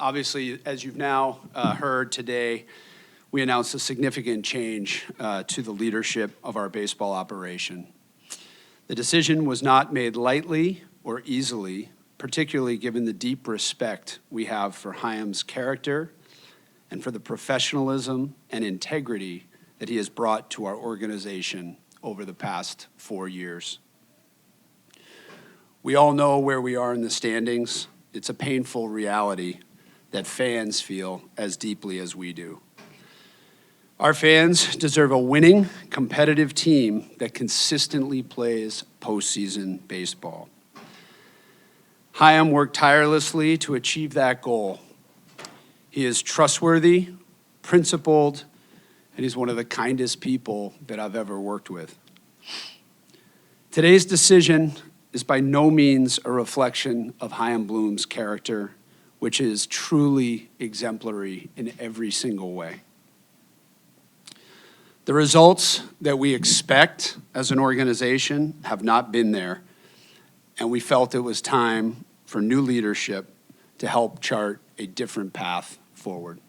Obviously, as you've now heard today, we announced a significant change to the leadership of our baseball operation. The decision was not made lightly or easily, particularly given the deep respect we have for Chaim's character and for the professionalism and integrity that he has brought to our organization over the past 4 years. We all know where we are in the standings. It's a painful reality that fans feel as deeply as we do. Our fans deserve a winning, competitive team that consistently plays postseason baseball. Chaim worked tirelessly to achieve that goal. He is trustworthy, principled, and he's one of the kindest people that I've ever worked with. Today's decision is by no means a reflection of Chaim Bloom's character, which is truly exemplary in every single way. The results that we expect as an organization have not been there, and we felt it was time for new leadership to help chart a different path forward.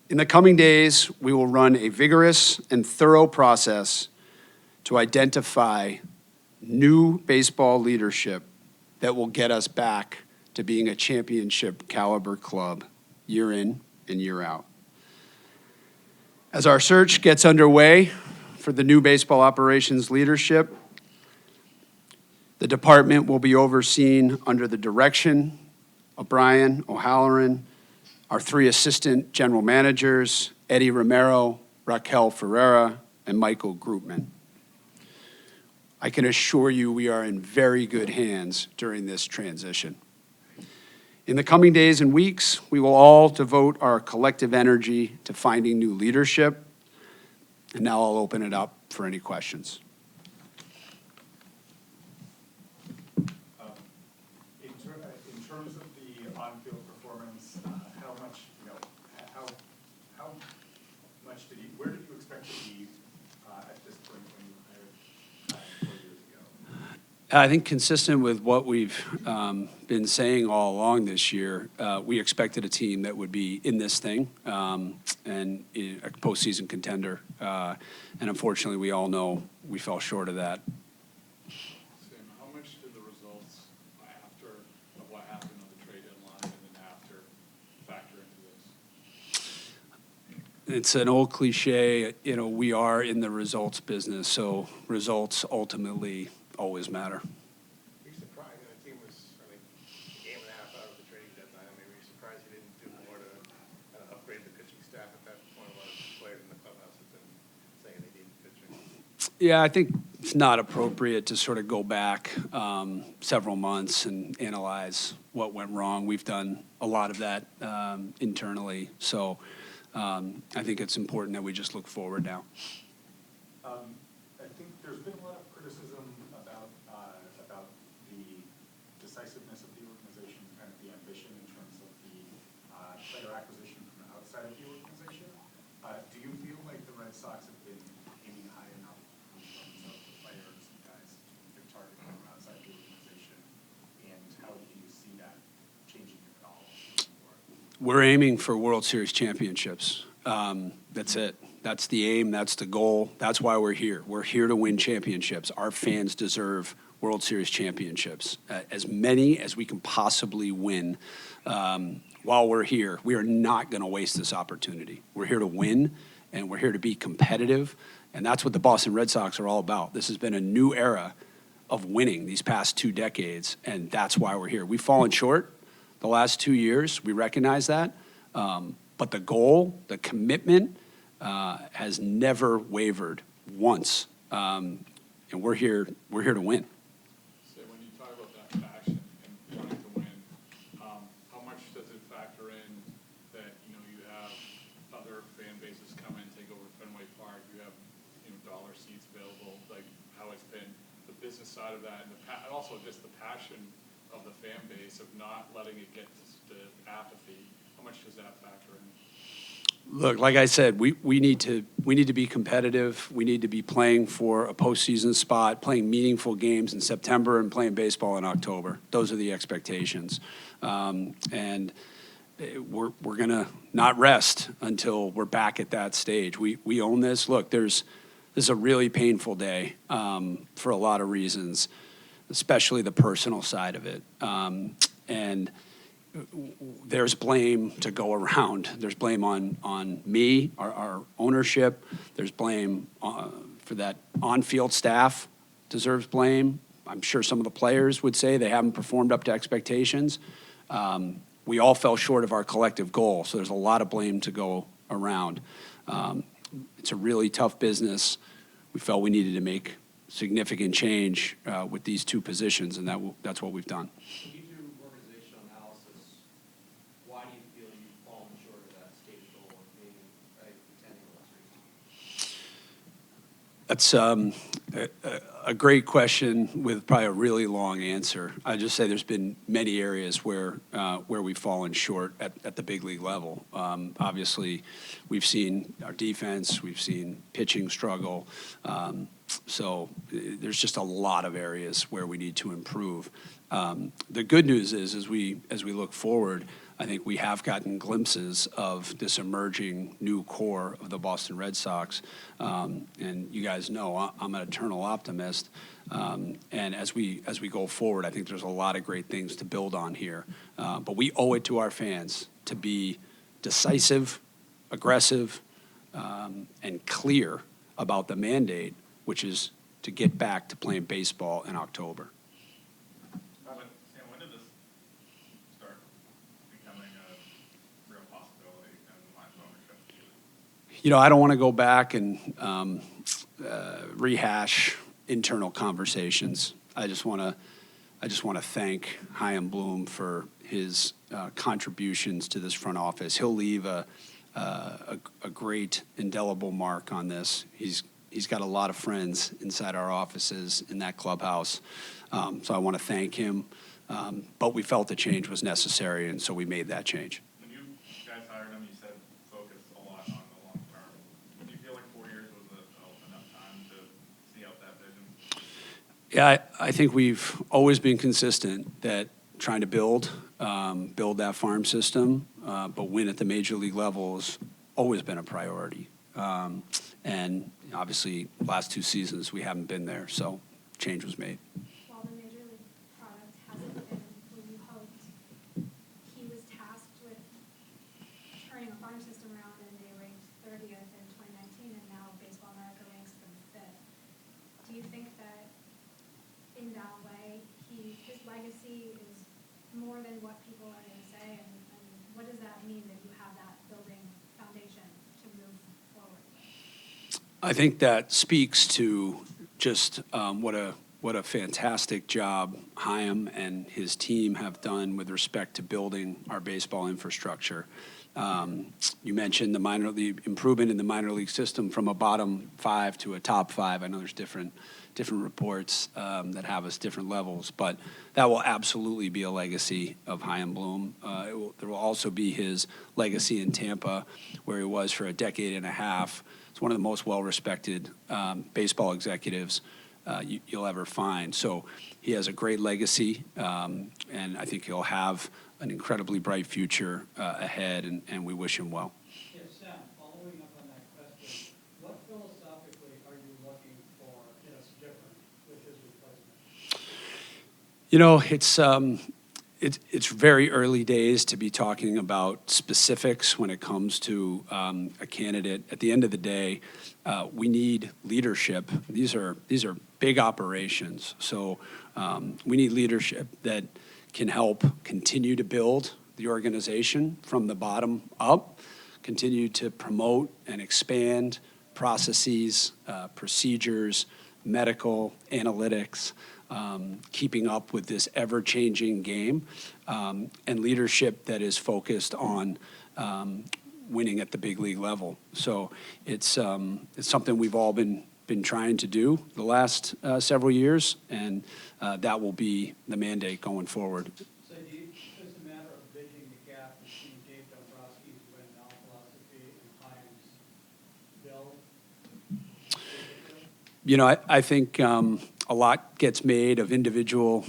In the coming days, we will run a vigorous and thorough process to identify new baseball leadership that will get us back to being a championship caliber club year in and year out. As our search gets underway for the new baseball operations leadership, the department will be overseen under the direction of Brian O'Halloran, our 3 assistant general managers, Eddie Romero, Raquel Ferreira, and Michael Groupman. I can assure you we are in very good hands during this transition. In the coming days and weeks, we will all devote our collective energy to finding new leadership. And now I'll open it up for any questions. In terms of the on-field performance, where did you expect to be at this point when you hired 4 years ago? I think consistent with what we've been saying all along this year, we expected a team that would be in this thing and a postseason contender. And unfortunately, we all know we fell short of that. Sam, how much did the results after of what happened on the trade deadline and then after factor into this? It's an old cliche, we are in the results business, so results ultimately always matter. Were you surprised? The team was, a game and a half out of the trading deadline. Were you surprised you didn't do more to upgrade the pitching staff at that point? A lot of players in the clubhouse have been saying they need pitching. Yeah, I think it's not appropriate to sort of go back several months and analyze what went wrong. We've done a lot of that internally, so I think it's important that we just look forward now. I think there's been a lot of criticism about the decisiveness of the organization, kind of the ambition in terms of the player acquisition from outside of the organization. Do you feel like the Red Sox have been aiming high enough in terms of the players you guys have targeted from outside the organization? And how do you see that changing at all? We're aiming for World Series championships. That's it. That's the aim. That's the goal. That's why we're here. We're here to win championships. Our fans deserve World Series championships, as many as we can possibly win while we're here. We are not going to waste this opportunity. We're here to win, and we're here to be competitive, and that's what the Boston Red Sox are all about. This has been a new era of winning these past 2 decades, and that's why we're here. We've fallen short the last 2 years. We recognize that, but the goal, the commitment, has never wavered once, and we're here to win. So when you talk about that passion and wanting to win, how much does it factor in that you have other fan bases come in, take over Fenway Park, you have dollar seats available, like how it's been the business side of that, and also just the passion of the fan base of not letting it get to apathy. How much does that factor in? Look, like I said, we need to be competitive. We need to be playing for a postseason spot, playing meaningful games in September and playing baseball in October. Those are the expectations. And we're going to not rest until we're back at that stage. We own this. Look, this is a really painful day for a lot of reasons, especially the personal side of it. And there's blame to go around. There's blame on me, our ownership. There's blame for that on-field staff deserves blame. I'm sure some of the players would say they haven't performed up to expectations. We all fell short of our collective goal, so there's a lot of blame to go around. It's a really tough business. We felt we needed to make significant change with these two positions, and that's what we've done. When you do organizational analysis, why do you feel you've fallen short of that stated goal of being a contending West Region? That's a great question with probably a really long answer. I just say there's been many areas where we've fallen short at the big league level. Obviously, we've seen our defense, we've seen pitching struggle. So there's just a lot of areas where we need to improve. The good news is, as we look forward, I think we have gotten glimpses of this emerging new core of the Boston Red Sox. And you guys know I'm an eternal optimist. And as we go forward, I think there's a lot of great things to build on here. But we owe it to our fans to be decisive, aggressive, and clear about the mandate, which is to get back to playing baseball in October. Sam, when did this start becoming a real possibility and line of ownership? You know, I don't want to go back and rehash internal conversations. I just want to thank Chaim Bloom for his contributions to this front office. He'll leave a great indelible mark on this. He's got a lot of friends inside our offices in that clubhouse, so I want to thank him. But we felt the change was necessary, and so we made that change. When you guys hired him, you said focus a lot on the long term. Do you feel like 4 years was enough time to see out that vision? Yeah, I think we've always been consistent that trying to build that farm system, but win at the major league level has always been a priority. And obviously, last 2 seasons we haven't been there, so change was made. While the major league product hasn't been what you hoped, he was tasked with turning a farm system around, and they ranked 30th in 2019, and now Baseball America ranks them 5th. Do you think that in that way, his legacy is more than what people are going to say, and what does that mean that you have that building foundation to move forward with? I think that speaks to just what a fantastic job Chaim and his team have done with respect to building our baseball infrastructure. You mentioned the improvement in the minor league system from a bottom 5 to a top 5. I know there's different reports that have us different levels, but that will absolutely be a legacy of Chaim Bloom. There will also be his legacy in Tampa, where he was for a decade and a half. It's one of the most well-respected baseball executives you'll ever find. So he has a great legacy, and I think he'll have an incredibly bright future ahead, and we wish him well. Yes, Sam, following up on that question, what philosophically are you looking for that's different with his replacement? You know, it's very early days to be talking about specifics when it comes to a candidate. At the end of the day, we need leadership. These are big operations, so we need leadership that can help continue to build the organization from the bottom up, continue to promote and expand processes, procedures, medical, analytics, keeping up with this ever-changing game, and leadership that is focused on winning at the big league level. So it's something we've all been trying to do the last several years, and that will be the mandate going forward. So it's a matter of bridging the gap between Dave Dombrowski's win-now philosophy and I think a lot gets made of individual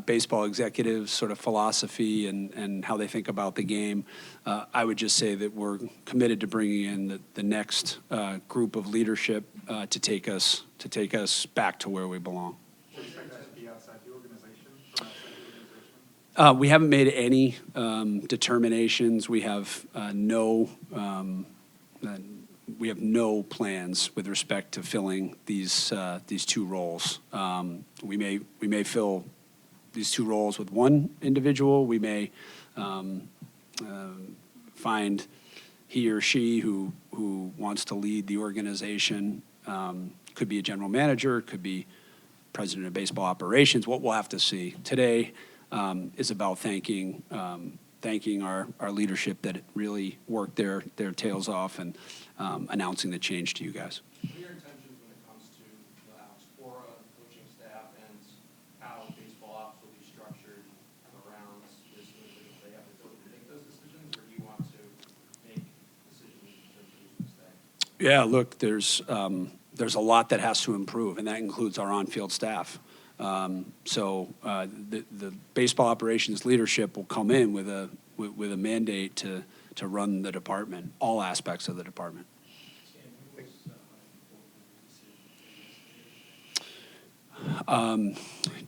baseball executives' sort of philosophy and how they think about the game. I would just say that we're committed to bringing in the next group of leadership to take us back to where we belong. Do you expect that to be outside the organization, from outside the organization? We haven't made any determinations. We have no plans with respect to filling these two roles. We may fill these two roles with one individual. We may find he or she who wants to lead the organization. Could be a general manager, could be president of baseball operations. What we'll have to see today is about thanking our leadership that really worked their tails off and announcing the change to you guys. What are your intentions when it comes to Alex Cora, coaching staff, and how baseball ops will be structured around this individual? They have to make those decisions, or do you want to make decisions in terms of who's going to stay? Yeah, look, there's a lot that has to improve, and that includes our on-field staff. So the baseball operations leadership will come in with a mandate to run the department, all aspects of the department.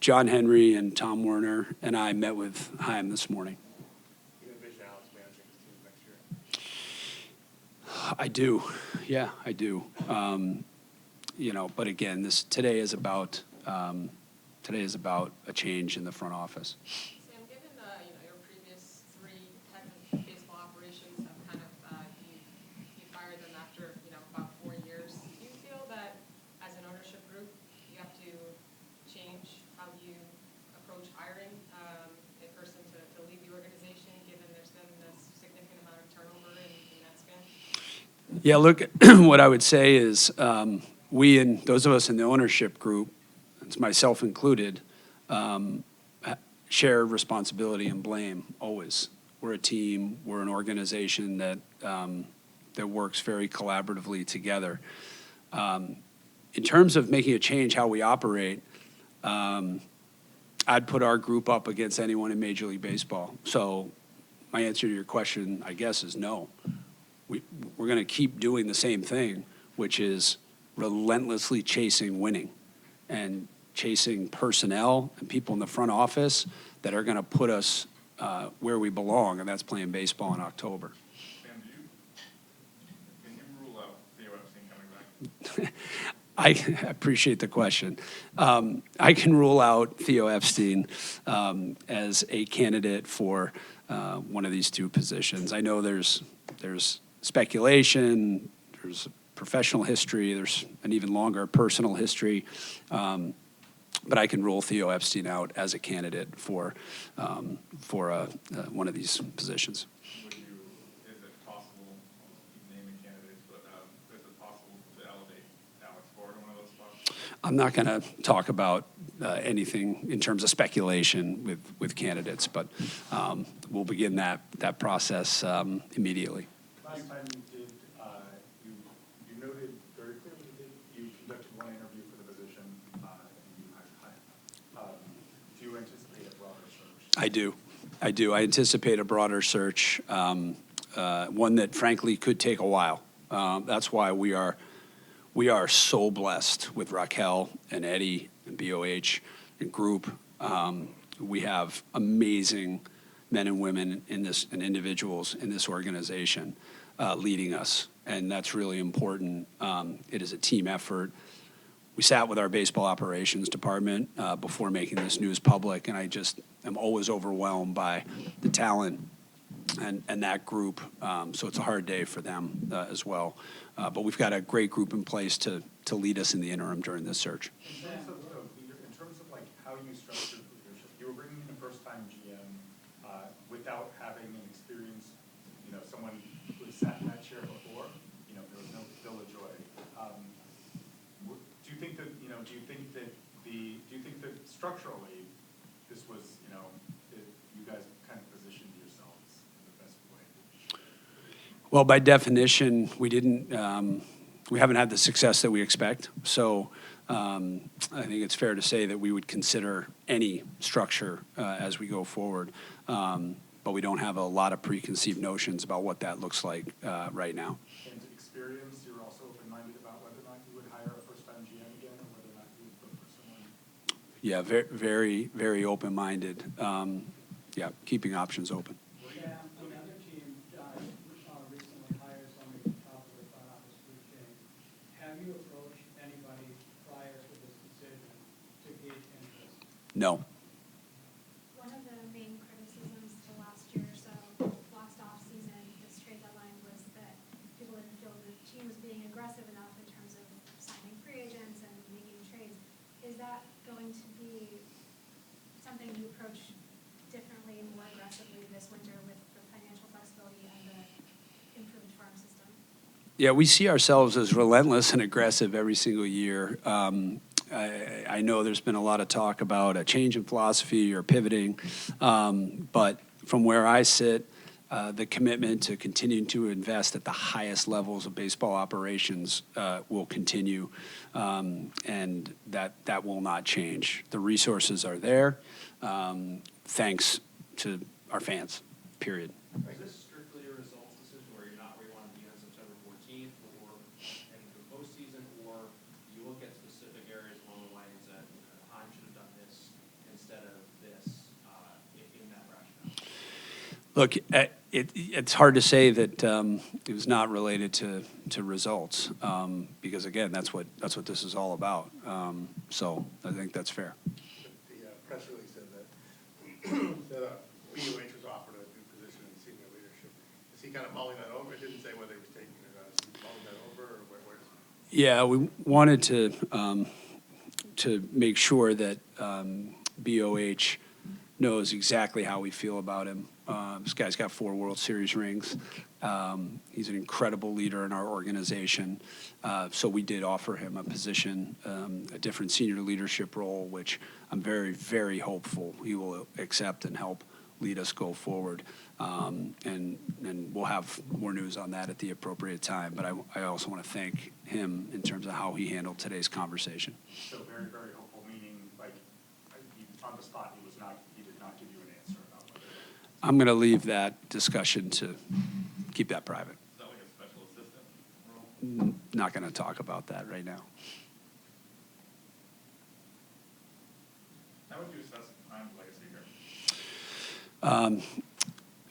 John Henry and Tom Werner and I met with Chaim this morning. You envision Alex managing his team next year? I do. Yeah, I do. But again, today is about a change in the front office. Sam, given your previous three head of baseball operations have kind of you fired them after about 4 years, do you feel that as an ownership group you have to change how you approach hiring a person to lead the organization, given there's been this significant amount of turnover in that span? Yeah, look, what I would say is we and those of us in the ownership group, it's myself included, share responsibility and blame always. We're a team. We're an organization that works very collaboratively together. In terms of making a change how we operate, I'd put our group up against anyone in Major League Baseball. So my answer to your question, I guess, is no. We're going to keep doing the same thing, which is relentlessly chasing winning and chasing personnel and people in the front office that are going to put us where we belong, and that's playing baseball in October. Sam, can you rule out Theo Epstein coming back? I appreciate the question. I can rule out Theo Epstein as a candidate for one of these two positions. I know there's speculation, there's professional history, there's an even longer personal history, but I can rule Theo Epstein out as a candidate for one of these positions. Is it possible, I'll keep naming candidates, but is it possible to elevate Alex Cora to one of those spots? I'm not going to talk about anything in terms of speculation with candidates, but we'll begin that process immediately. Last time you did, you noted very clearly that you conducted one interview for the position, and you hired Chaim. Do you anticipate a broader search? I do. I anticipate a broader search, one that frankly could take a while. That's why we are so blessed with Raquel and Eddie and BOH and group. We have amazing men and women and individuals in this organization leading us, and that's really important. It is a team effort. We sat with our baseball operations department before making this news public, and I just am always overwhelmed by the talent and that group. So it's a hard day for them as well. But we've got a great group in place to lead us in the interim during this search. In terms of like how you structured leadership, you were bringing in a first-time GM without having an experience, someone who sat in that chair before. There was no Bill LaJoy. Do you think that structurally this was, that you guys kind of positioned yourselves in the best way? Well, by definition, we haven't had the success that we expect. So I think it's fair to say that we would consider any structure as we go forward. But we don't have a lot of preconceived notions about what that looks like right now. And experience, you're also open-minded about whether or not you would hire a first-time GM again, or whether or not you would look for someone? Yeah, very, very open-minded. Yeah, keeping options open. Sam, another team recently hired somebody at the top of the front office food chain. Have you approached anybody prior to this decision to gauge interest? No. One of the main criticisms the last year or so, last offseason, this trade deadline, was that people didn't feel the team was being aggressive enough in terms of signing free agents and making trades. Is that going to be something you approach differently, more aggressively this winter with the financial flexibility and the improved farm system? Yeah, we see ourselves as relentless and aggressive every single year. I know there's been a lot of talk about a change in philosophy or pivoting, but from where I sit, the commitment to continuing to invest at the highest levels of baseball operations will continue, and that will not change. The resources are there, thanks to our fans, period. Is this strictly a results decision where you're not where you want to be on September 14th or in the postseason, or you look at specific areas along the lines that Chaim should have done this instead of this in that rationale? Look, it's hard to say that it was not related to results, because again, that's what this is all about. So I think that's fair. The press release said that BOH was offered a new position in senior leadership. Is he kind of mulling that over? It didn't say whether he was taking it or not. Is he mulling that over, or where does he? Yeah, we wanted to make sure that BOH knows exactly how we feel about him. This guy's got 4 World Series rings. He's an incredible leader in our organization. So we did offer him a position, a different senior leadership role, which I'm very, very hopeful he will accept and help lead us go forward. And we'll have more news on that at the appropriate time. But I also want to thank him in terms of how he handled today's conversation. So very, very hopeful, meaning like on the spot, he did not give you an answer about whether. I'm going to leave that discussion to keep that private. Is that like a special assistant role? Not going to talk about that right now. How would you assess Chaim's legacy here?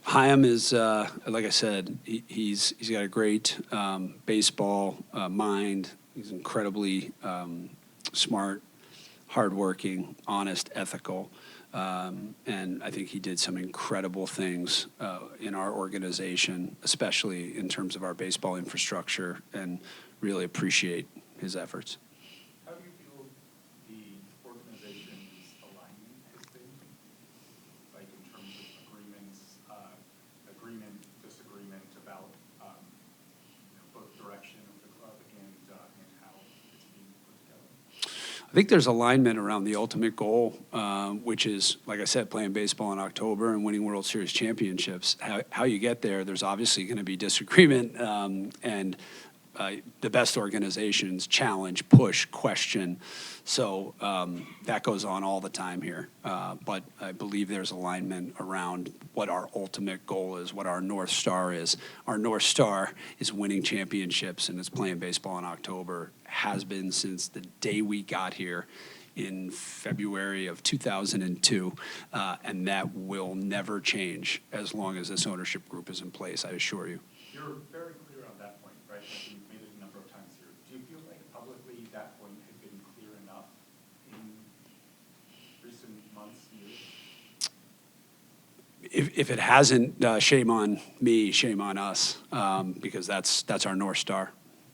Chaim is, like I said, he's got a great baseball mind. He's incredibly smart, hardworking, honest, ethical. And I think he did some incredible things in our organization, especially in terms of our baseball infrastructure, and really appreciate his efforts. How do you feel the organization's alignment has been? Like in terms of agreement, disagreement about both direction of the club and how it's being put together? I think there's alignment around the ultimate goal, which is, like I said, playing baseball in October and winning World Series championships. How you get there, there's obviously going to be disagreement, and the best organizations challenge, push, question. So that goes on all the time here. But I believe there's alignment around what our ultimate goal is, what our North Star is. Our North Star is winning championships, and it's playing baseball in October. Has been since the day we got here in February of 2002, and that will never change as long as this ownership group is in place, I assure you. You're very clear on that point, right? Like you've made it a number of times here. Do you feel like publicly that point had been clear enough in recent months, years? If it hasn't, shame on me, shame on us, because that's our North Star.